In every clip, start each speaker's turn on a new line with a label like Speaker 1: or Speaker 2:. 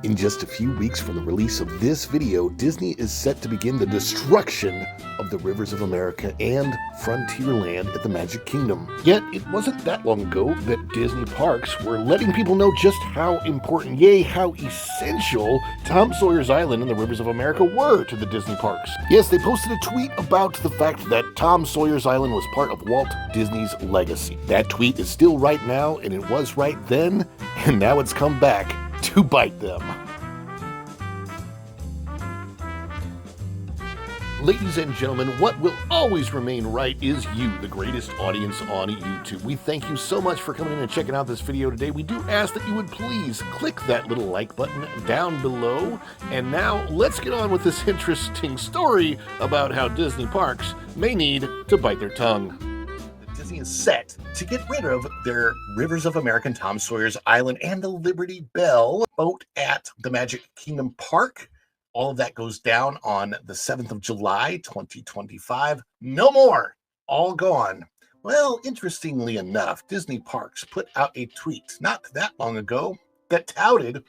Speaker 1: In just a few weeks from the release of this video, Disney is set to begin the destruction of the rivers of America and Frontierland at the Magic Kingdom. Yet, it wasn't that long ago that Disney parks were letting people know just how important, yea, how essential Tom Sawyer's Island and the rivers of America were to the Disney parks. Yes, they posted a tweet about the fact that Tom Sawyer's Island was part of Walt Disney's legacy. That tweet is still right now, and it was right then, and now it's come back to bite them. Ladies and gentlemen, what will always remain right is you, the greatest audience on YouTube. We thank you so much for coming in and checking out this video today. We do ask that you would please click that little like button down below. And now let's get on with this interesting story about how Disney parks may need to bite their tongue. Disney is set to get rid of their Rivers of America and Tom Sawyer's Island and the Liberty Bell boat at the Magic Kingdom Park. All of that goes down on the 7th of July, 2025. No more. All gone. Well, interestingly enough, Disney Parks put out a tweet not that long ago that touted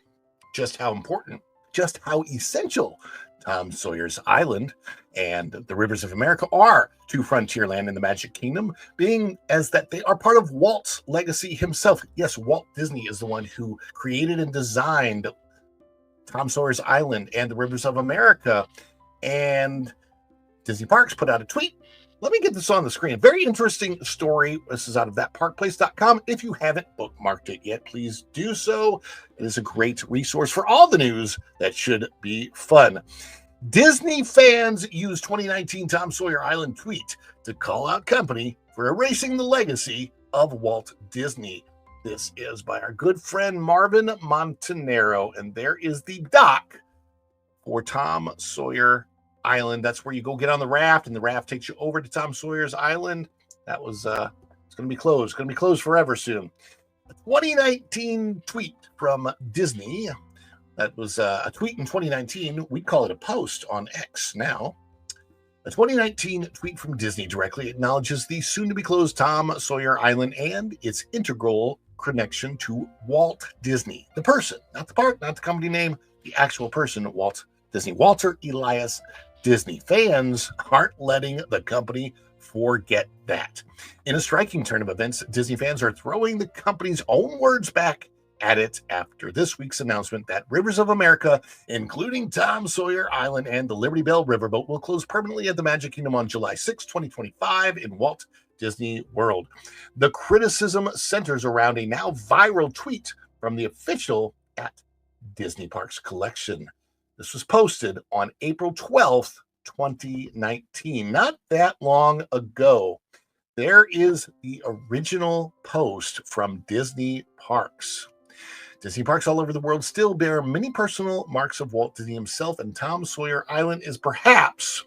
Speaker 1: just how important, just how essential Tom Sawyer's Island and the Rivers of America are to Frontierland and the Magic Kingdom, being as that they are part of Walt's legacy himself. Yes, Walt Disney is the one who created and designed Tom Sawyer's Island and the Rivers of America, and Disney Parks put out a tweet. Let me get this on the screen. Very interesting story. This is out of thatparkplace.com. If you haven't bookmarked it yet, please do so. It is a great resource for all the news that should be fun. Disney fans used 2019 Tom Sawyer Island tweet to call out company for erasing the legacy of Walt Disney. This is by our good friend Marvin Montanaro, and there is the dock for Tom Sawyer Island. That's where you go get on the raft, and the raft takes you over to Tom Sawyer's Island. That was it's going to be closed. It's going to be closed forever soon. A 2019 tweet from Disney. That was a tweet in 2019. We call it a post on X now. A 2019 tweet from Disney directly acknowledges the soon-to-be-closed Tom Sawyer Island and its integral connection to Walt Disney, the person, not the park, not the company name, the actual person, Walt Disney, Walter Elias Disney. Fans aren't letting the company forget that. In a striking turn of events, Disney fans are throwing the company's own words back at it after this week's announcement that Rivers of America, including Tom Sawyer Island and the Liberty Bell Riverboat, will close permanently at the Magic Kingdom on July 6, 2025 in Walt Disney World. The criticism centers around a now viral tweet from the official at Disney Parks Collection. This was posted on April 12th, 2019, not that long ago. There is the original post from Disney Parks. Disney parks all over the world still bear many personal marks of Walt Disney himself, and Tom Sawyer Island is perhaps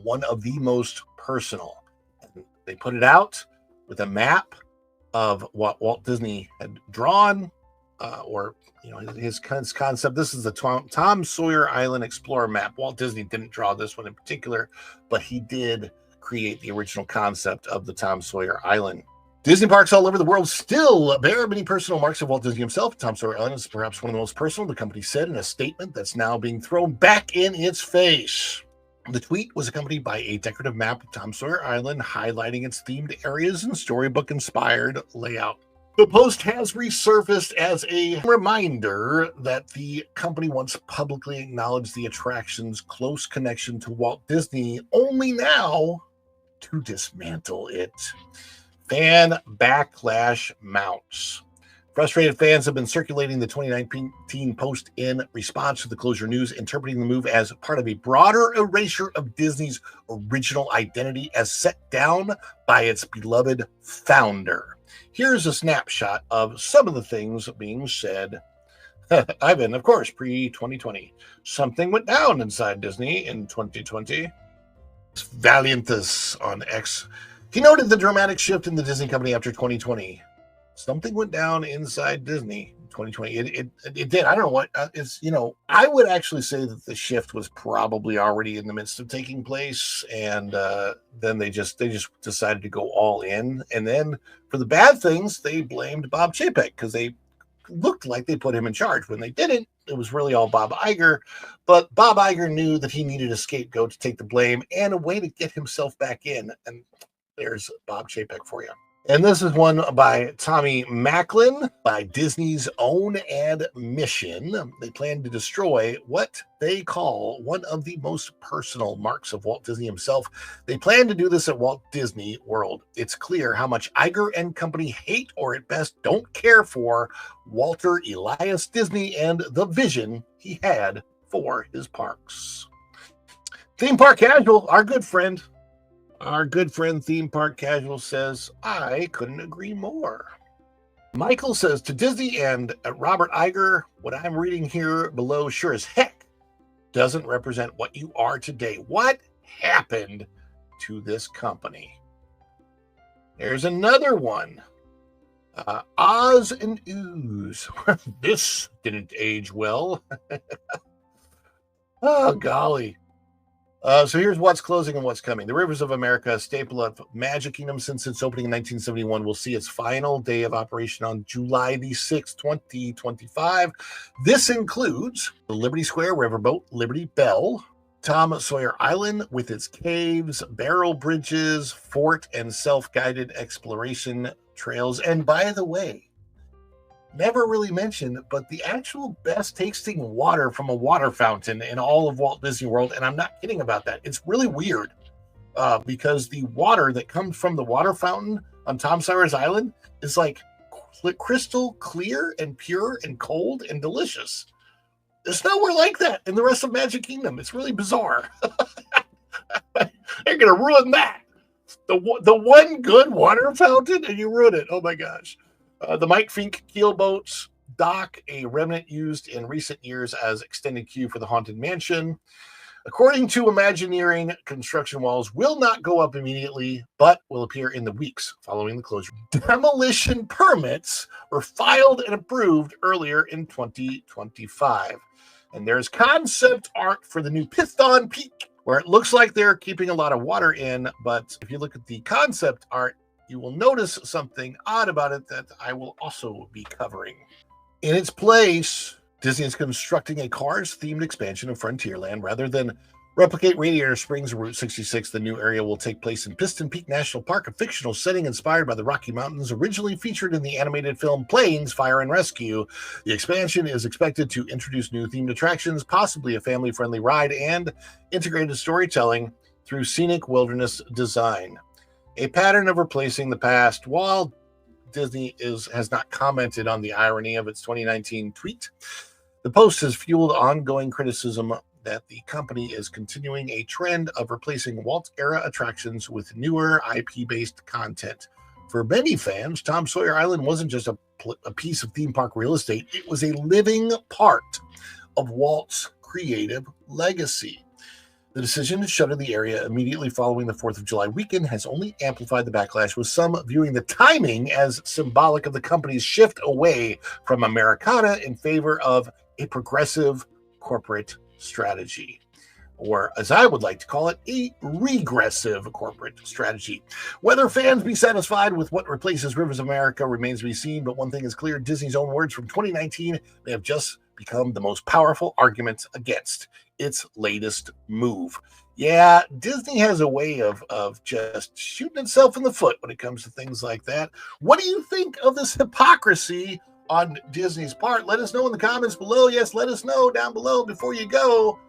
Speaker 1: one of the most personal. They put it out with a map of what Walt Disney had drawn, or his concept. This is the Tom Sawyer Island Explorer map. Walt Disney didn't draw this one in particular, but he did create the original concept of the Tom Sawyer Island. Disney parks all over the world still bear many personal marks of Walt Disney himself. Tom Sawyer Island is perhaps one of the most personal, the company said in a statement that's now being thrown back in its face. The tweet was accompanied by a decorative map of Tom Sawyer Island, highlighting its themed areas and storybook-inspired layout. The post has resurfaced as a reminder that the company once publicly acknowledged the attraction's close connection to Walt Disney, only now to dismantle it. Fan backlash mounts. Frustrated fans have been circulating the 2019 post in response to the closure news, interpreting the move as part of a broader erasure of Disney's original identity as set down by its beloved founder. Here's a snapshot of some of the things being said. Ivan, of course, pre-2020. Something went down inside Disney in 2020. Valiantus on X. He noted the dramatic shift in the Disney company after 2020. Something went down inside Disney in 2020. It did. I don't know what it's, I would actually say that the shift was probably already in the midst of taking place. And then they just decided to go all in. And then for the bad things, they blamed Bob Chapek because they looked like they put him in charge. When they didn't, it was really all Bob Iger. But Bob Iger knew that he needed a scapegoat to take the blame and a way to get himself back in. And there's Bob Chapek for you. And this is one by Tommy Macklin, by Disney's own admission. They plan to destroy what they call one of the most personal marks of Walt Disney himself. They plan to do this at Walt Disney World. It's clear how much Iger and company hate, or at best don't care for, Walter Elias Disney and the vision he had for his parks. Theme Park Casual, our good friend Theme Park Casual says, I couldn't agree more. Michael says, to Disney and Robert Iger, what I'm reading here below sure as heck doesn't represent what you are today. What happened to this company? There's another one. Oz and Ooze. This didn't age well. Oh, golly. So here's what's closing and what's coming. The Rivers of America, a staple of Magic Kingdom since its opening in 1971, will see its final day of operation on July the 6th, 2025. This includes the Liberty Square Riverboat, Liberty Bell, Tom Sawyer Island with its caves, barrel bridges, fort, and self-guided exploration trails. And by the way, never really mentioned, but the actual best tasting water from a water fountain in all of Walt Disney World, and I'm not kidding about that. It's really weird because the water that comes from the water fountain on Tom Sawyer's Island is like crystal clear and pure and cold and delicious. There's nowhere like that in the rest of Magic Kingdom. It's really bizarre. They're going to ruin that. The one good water fountain, and you ruin it. Oh, my gosh. The Mike Fink keelboats dock, a remnant used in recent years as extended queue for the Haunted Mansion. According to Imagineering, construction walls will not go up immediately, but will appear in the weeks following the closure. Demolition permits were filed and approved earlier in 2025. And there's concept art for the new Python Peak, where it looks like they're keeping a lot of water in, but if you look at the concept art, you will notice something odd about it that I will also be covering. In its place, Disney is constructing a Cars-themed expansion of Frontierland. Rather than replicate Radiator Springs or Route 66, the new area will take place in Piston Peak National Park, a fictional setting inspired by the Rocky Mountains, originally featured in the animated film Planes, Fire and Rescue. The expansion is expected to introduce new themed attractions, possibly a family-friendly ride, and integrated storytelling through scenic wilderness design. A pattern of replacing the past. While Disney has not commented on the irony of its 2019 tweet, the post has fueled ongoing criticism that the company is continuing a trend of replacing Walt-era attractions with newer IP-based content. For many fans, Tom Sawyer Island wasn't just a piece of theme park real estate. It was a living part of Walt's creative legacy. The decision to shutter the area immediately following the 4th of July weekend has only amplified the backlash, with some viewing the timing as symbolic of the company's shift away from Americana in favor of a progressive corporate strategy, or as I would like to call it, a regressive corporate strategy. Whether fans be satisfied with what replaces Rivers of America remains to be seen, but one thing is clear: Disney's own words from 2019 may have just become the most powerful argument against its latest move. Yeah, Disney has a way of just shooting itself in the foot when it comes to things like that. What do you think of this hypocrisy on Disney's part? Let us know in the comments below. Yes, let us know down below before you go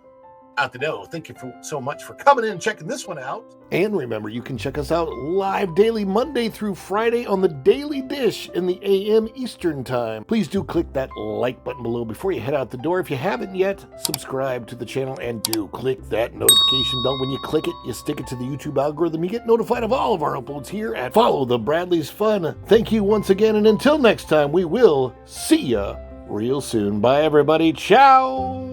Speaker 1: out the door. Thank you so much for coming in and checking this one out. And remember, you can check us out live daily Monday through Friday on the Daily Dish in the AM Eastern Time. Please do click that like button below before you head out the door. If you haven't yet, subscribe to the channel and do click that notification bell. When you click it, you stick it to the YouTube algorithm. You get notified of all of our uploads here at Follow the Bradley's Fun. Thank you once again, and until next time, we will see ya real soon. Bye, everybody. Ciao.